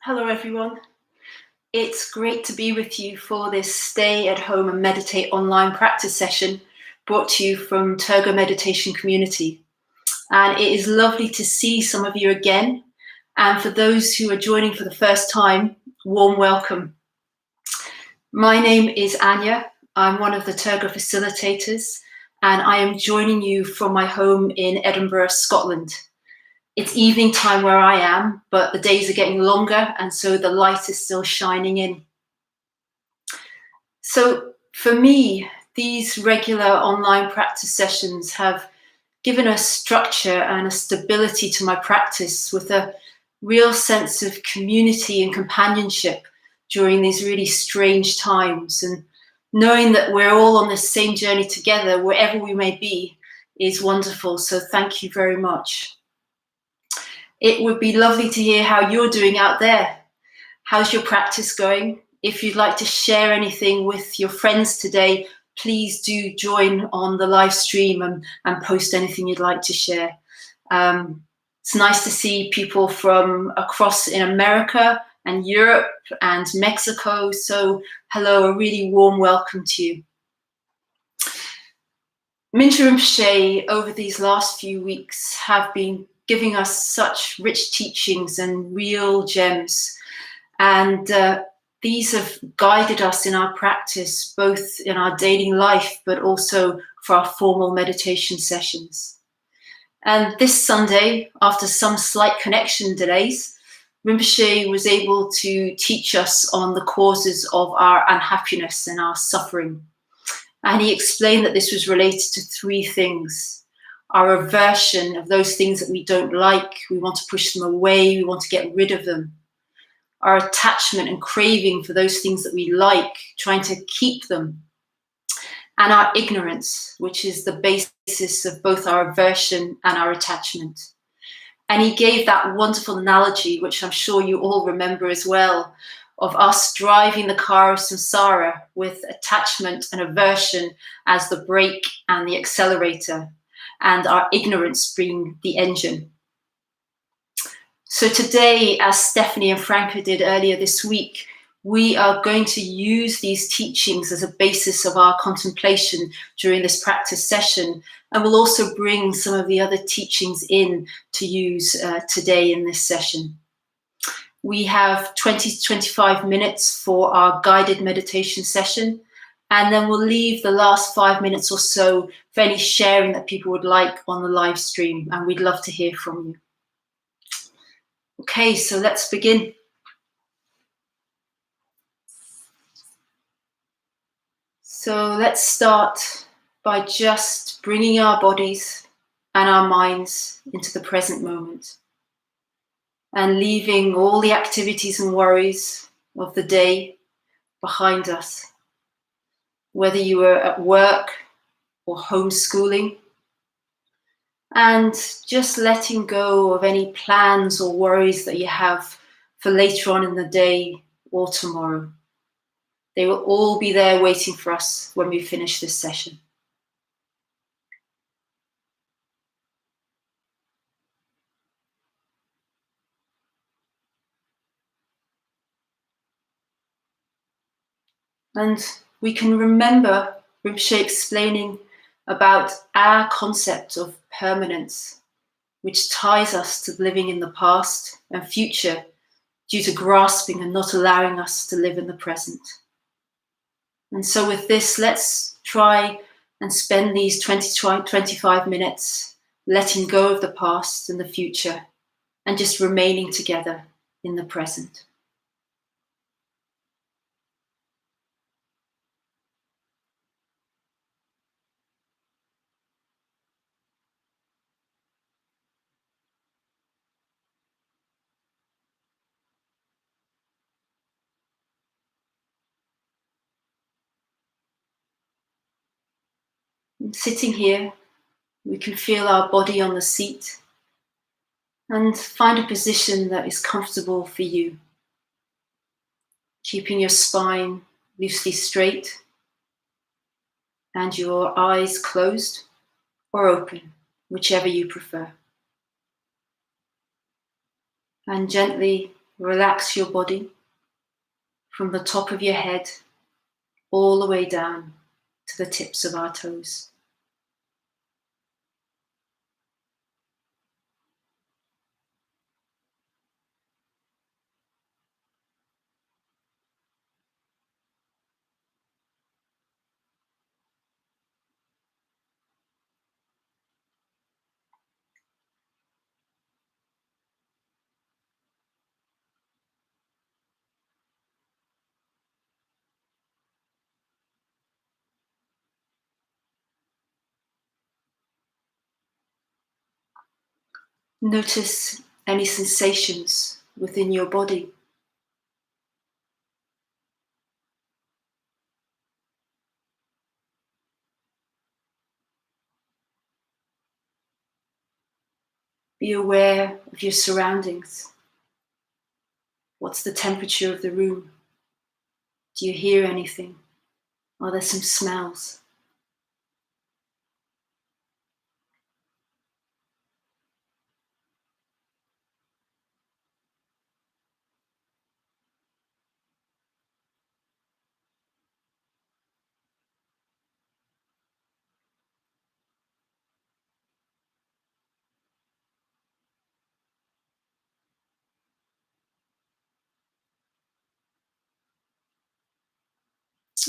Hello, everyone. It's great to be with you for this Stay at Home and Meditate online practice session brought to you from Tergar Meditation Community. And it is lovely to see some of you again. And for those who are joining for the first time, warm welcome. My name is Anya. I'm one of the Tergar Facilitators, and I am joining you from my home in Edinburgh, Scotland. It's evening time where I am, but the days are getting longer, and so the light is still shining in. So for me, these regular online practice sessions have given a structure and a stability to my practice with a real sense of community and companionship during these really strange times. And knowing that we're all on this same journey together, wherever we may be, is wonderful. So thank you very much. It would be lovely to hear how you're doing out there. How's your practice going? If you'd like to share anything with your friends today, please do join on the live stream and post anything you'd like to share. It's nice to see people from across in America and Europe and Mexico. So hello, a really warm welcome to you. Mingyur Rinpoche over these last few weeks have been giving us such rich teachings and real gems. And these have guided us in our practice, both in our daily life, but also for our formal meditation sessions. And this Sunday, after some slight connection delays, Rinpoche was able to teach us on the causes of our unhappiness and our suffering. And he explained that this was related to three things. Our aversion of those things that we don't like, we want to push them away, we want to get rid of them. Our attachment and craving for those things that we like, trying to keep them. And our ignorance, which is the basis of both our aversion and our attachment. And he gave that wonderful analogy, which I'm sure you all remember as well, of us driving the car of samsara with attachment and aversion as the brake and the accelerator, and our ignorance being the engine. So today, as Stephanie and Franca did earlier this week, we are going to use these teachings as a basis of our contemplation during this practice session, and we'll also bring some of the other teachings in to use today in this session. We have 20 to 25 minutes for our guided meditation session, and then we'll leave the last 5 minutes or so for any sharing that people would like on the live stream, and we'd love to hear from you. Okay, so let's begin. So let's start by just bringing our bodies and our minds into the present moment and leaving all the activities and worries of the day behind us. Whether you were at work or homeschooling, and just letting go of any plans or worries that you have for later on in the day or tomorrow. They will all be there waiting for us when we finish this session. And we can remember Rinpoche explaining about our concept of permanence, which ties us to living in the past and future due to grasping and not allowing us to live in the present. And so with this, let's try and spend these 25 minutes letting go of the past and the future and just remaining together in the present. And sitting here, we can feel our body on the seat and find a position that is comfortable for you. Keeping your spine loosely straight and your eyes closed or open, whichever you prefer. And gently relax your body from the top of your head all the way down to the tips of our toes. Notice any sensations within your body. Be aware of your surroundings. What's the temperature of the room? Do you hear anything? Are there some smells?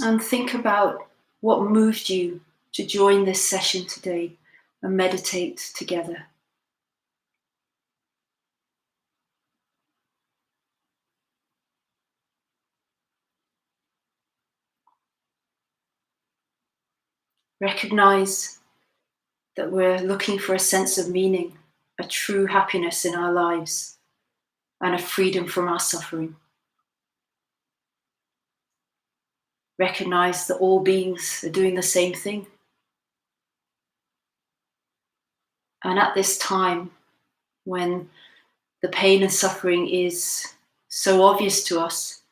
And think about what moved you to join this session today and meditate together. Recognize that we're looking for a sense of meaning, a true happiness in our lives, and a freedom from our suffering. Recognize that all beings are doing the same thing. And at this time, when the pain and suffering is so obvious to us,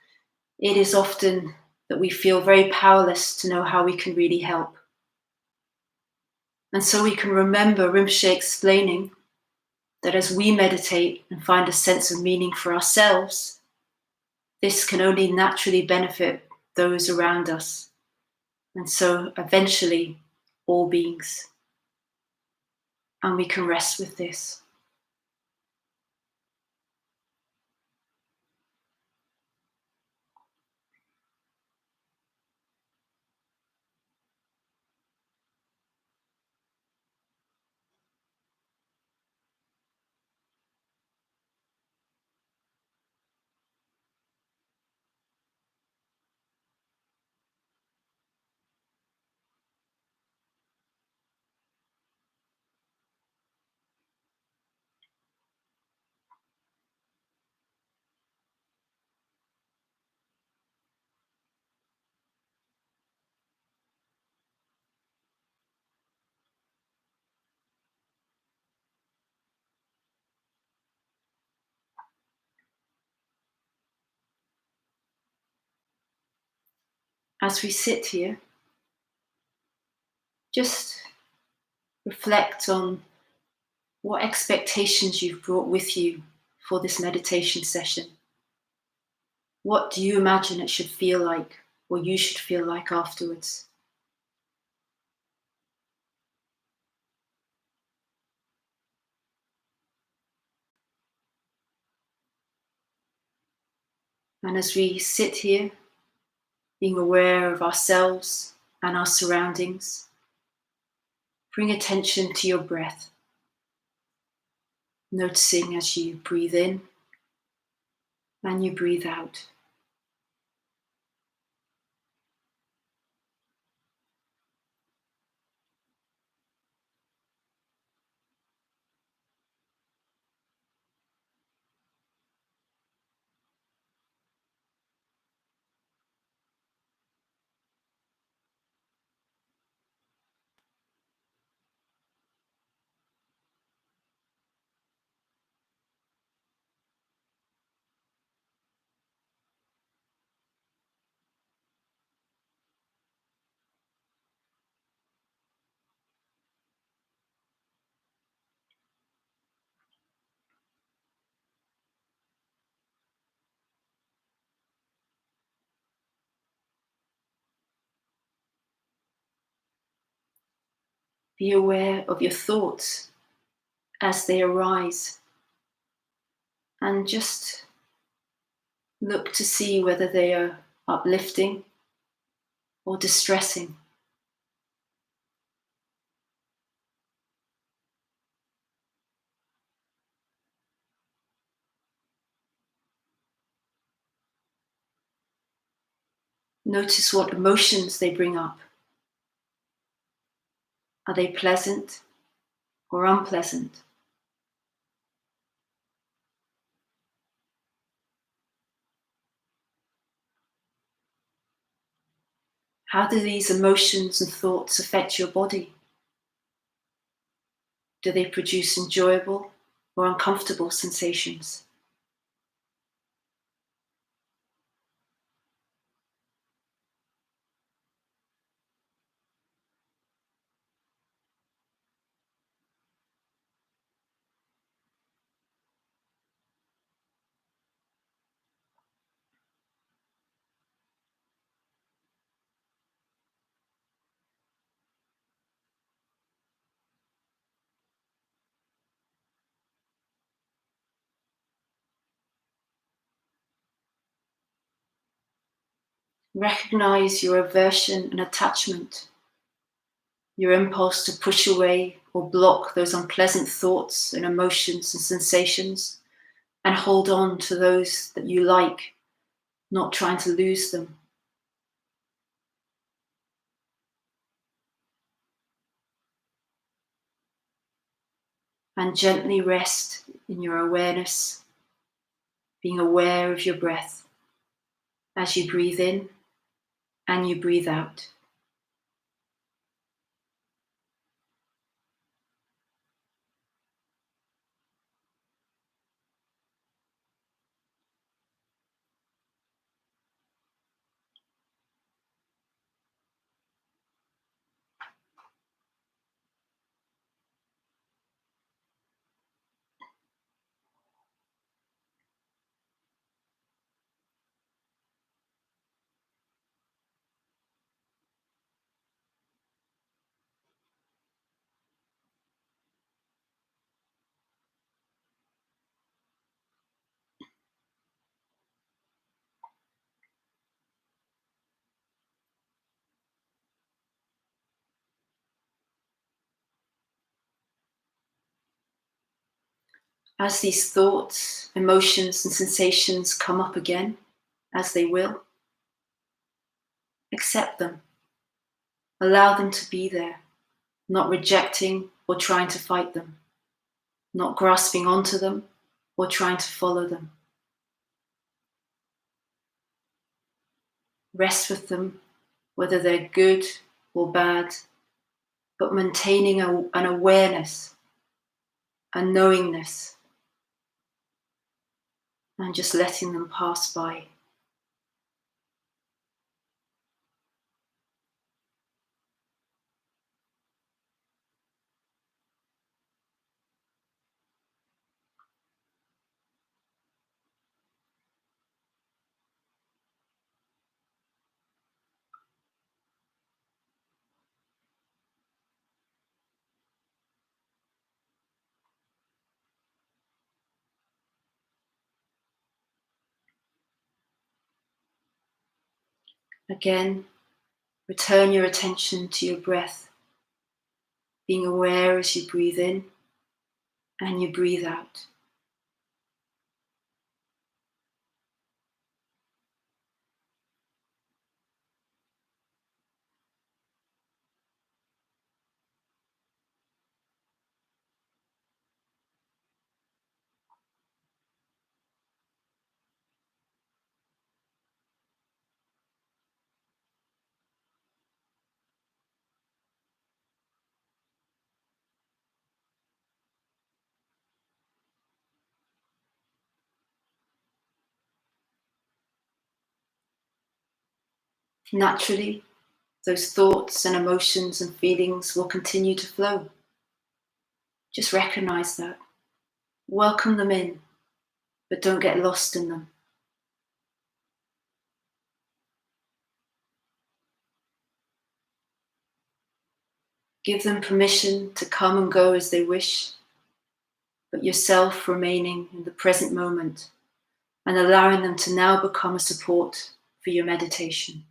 it is often that we feel very powerless to know how we can really help. And so we can remember Rinpoche explaining that as we meditate and find a sense of meaning for ourselves, this can only naturally benefit those around us, and so eventually all beings. And we can rest with this. As we sit here, just reflect on what expectations you've brought with you for this meditation session. What do you imagine it should feel like, or you should feel like afterwards? And as we sit here, being aware of ourselves and our surroundings, bring attention to your breath, noticing as you breathe in and you breathe out. Be aware of your thoughts as they arise, and just look to see whether they are uplifting or distressing. Notice what emotions they bring up. Are they pleasant or unpleasant? How do these emotions and thoughts affect your body? Do they produce enjoyable or uncomfortable sensations? Recognize your aversion and attachment, your impulse to push away or block those unpleasant thoughts and emotions and sensations, and hold on to those that you like, not trying to lose them. And gently rest in your awareness, being aware of your breath as you breathe in and you breathe out. As these thoughts, emotions, and sensations come up again, as they will, accept them. Allow them to be there, not rejecting or trying to fight them, not grasping onto them or trying to follow them. Rest with them, whether they're good or bad, but maintaining an awareness, a knowingness, and just letting them pass by. Again, return your attention to your breath, being aware as you breathe in and you breathe out. Naturally, those thoughts and emotions and feelings will continue to flow. Just recognize that. Welcome them in, but don't get lost in them. Give them permission to come and go as they wish, but yourself remaining in the present moment and allowing them to now become a support for your meditation.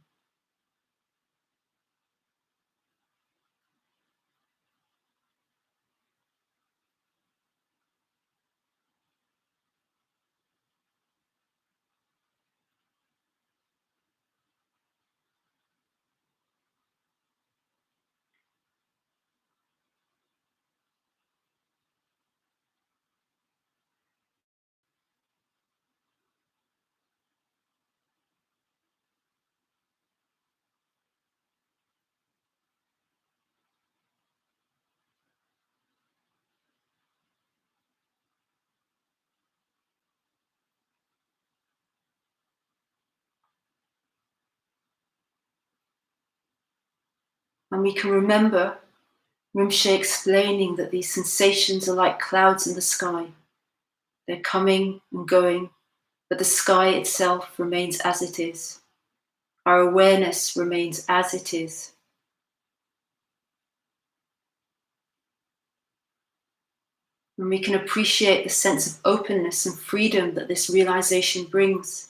And we can remember Rinpoche explaining that these sensations are like clouds in the sky. They're coming and going, but the sky itself remains as it is. Our awareness remains as it is. And we can appreciate the sense of openness and freedom that this realization brings.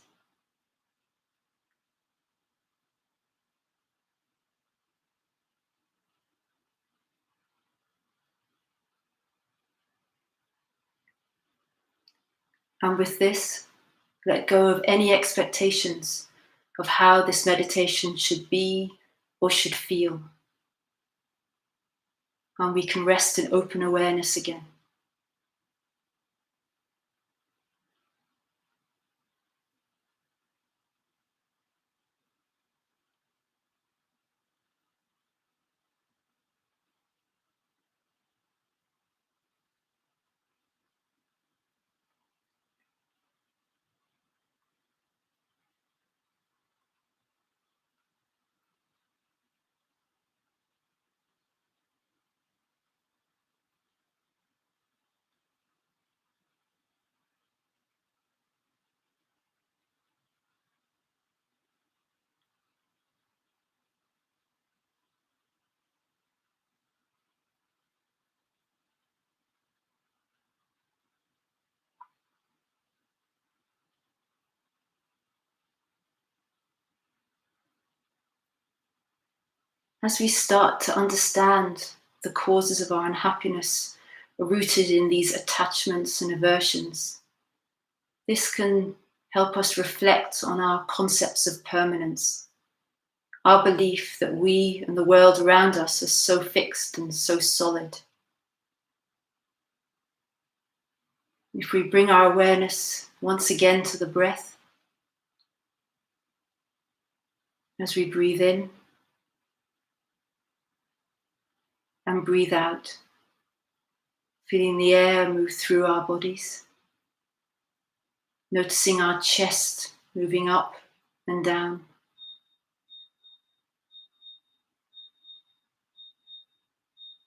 And with this, let go of any expectations of how this meditation should be or should feel. And we can rest in open awareness again. As we start to understand the causes of our unhappiness are rooted in these attachments and aversions, this can help us reflect on our concepts of permanence, our belief that we and the world around us are so fixed and so solid. If we bring our awareness once again to the breath, as we breathe in and breathe out, feeling the air move through our bodies, noticing our chest moving up and down.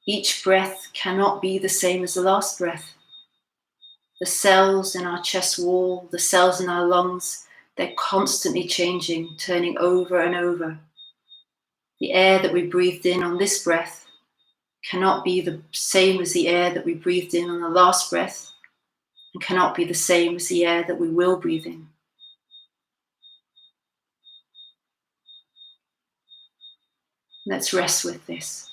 Each breath cannot be the same as the last breath. The cells in our chest wall, the cells in our lungs, they're constantly changing, turning over and over. The air that we breathed in on this breath cannot be the same as the air that we breathed in on the last breath, and cannot be the same as the air that we will breathe in. Let's rest with this.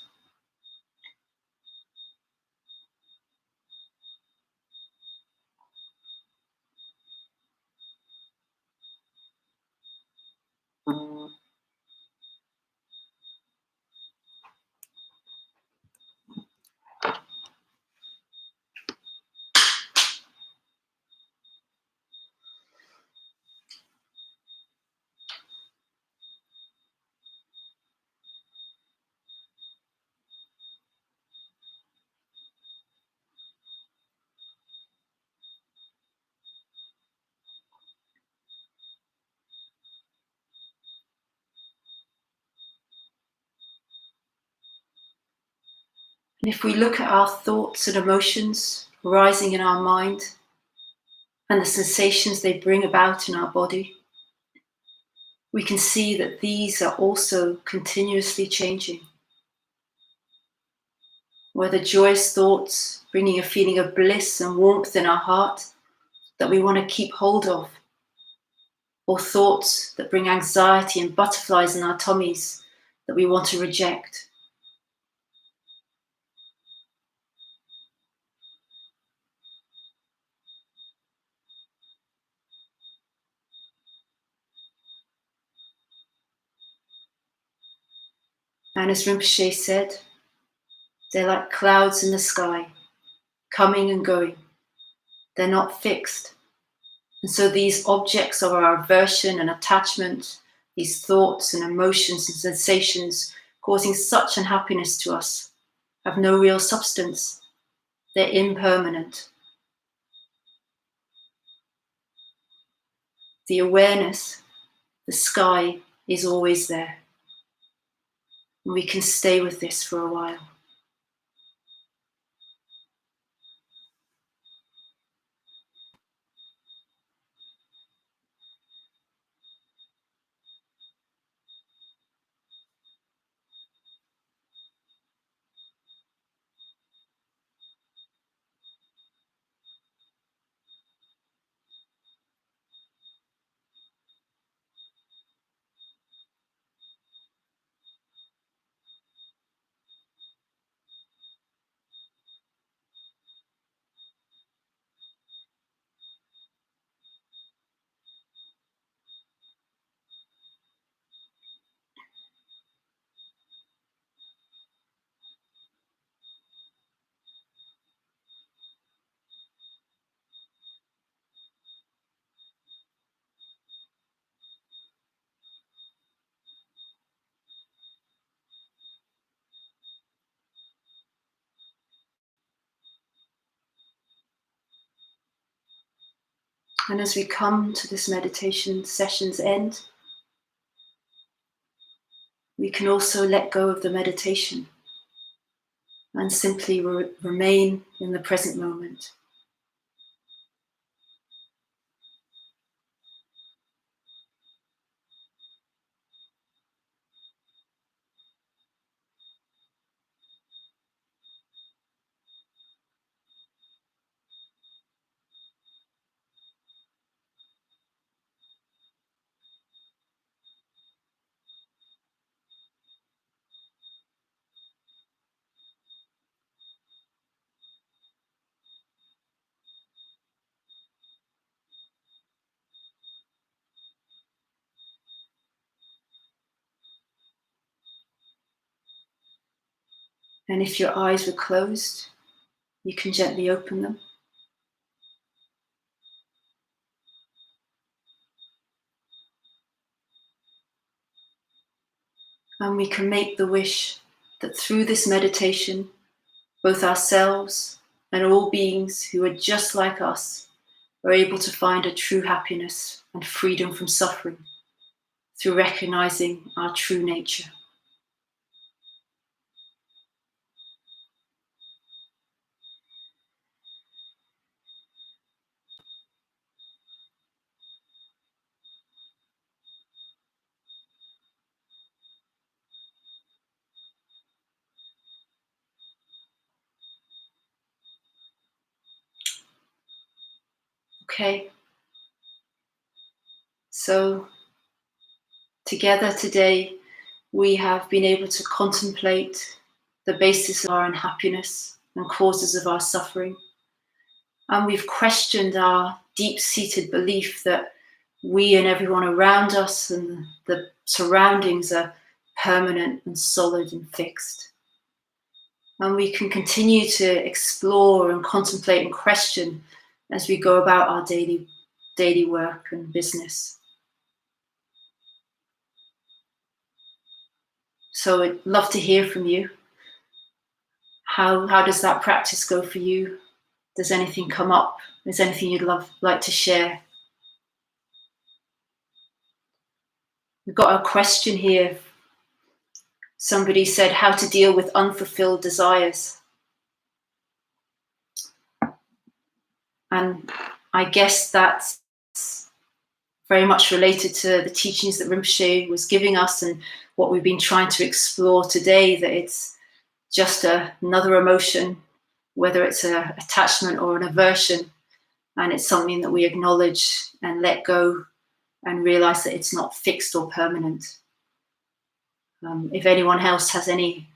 And if we look at our thoughts and emotions arising in our mind and the sensations they bring about in our body, we can see that these are also continuously changing. whether joyous thoughts bringing a feeling of bliss and warmth in our heart that we want to keep hold of, or thoughts that bring anxiety and butterflies in our tummies that we want to reject. And as Rinpoche said, they're like clouds in the sky, coming and going. They're not fixed. And so these objects of our aversion and attachment, these thoughts and emotions and sensations causing such unhappiness to us, have no real substance. They're impermanent. The awareness, the sky, is always there. And we can stay with this for a while. And as we come to this meditation session's end, we can also let go of the meditation and simply remain in the present moment. And if your eyes were closed, you can gently open them. And we can make the wish that through this meditation, both ourselves and all beings who are just like us are able to find a true happiness and freedom from suffering through recognizing our true nature. Okay, so together today, we have been able to contemplate the basis of our unhappiness and causes of our suffering. And we've questioned our deep-seated belief that we and everyone around us and the surroundings are permanent and solid and fixed. And we can continue to explore and contemplate and question as we go about our daily work and business. So I'd love to hear from you. How does that practice go for you? Does anything come up? Is anything you'd like to share? We've got a question here. Somebody said how to deal with unfulfilled desires. And I guess that's very much related to the teachings that Rinpoche was giving us and what we've been trying to explore today, that it's just another emotion, whether it's an attachment or an aversion, and it's something that we acknowledge and let go and realize that it's not fixed or permanent. If anyone else has any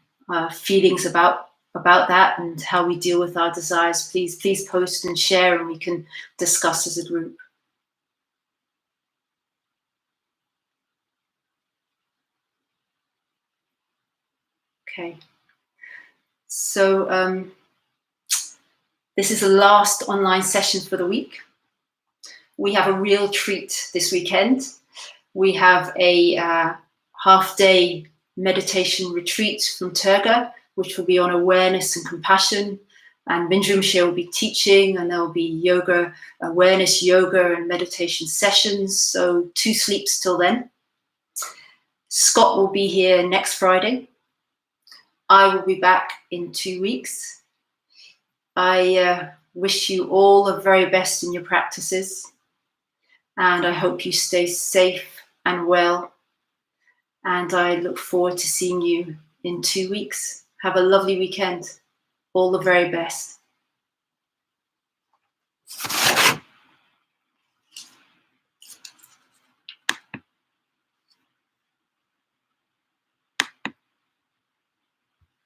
feelings about that and how we deal with our desires, please post and share, and we can discuss as a group. Okay. So this is the last online session for the week. We have a real treat this weekend. We have a half-day meditation retreat from Tergar, which will be on awareness and compassion. And Minjumshe will be teaching, and there'll be yoga, awareness yoga and meditation sessions. So 2 sleeps till then. Scott will be here next Friday. I will be back in 2 weeks. I wish you all the very best in your practices, and I hope you stay safe and well. And I look forward to seeing you in 2 weeks. Have a lovely weekend. All the very best.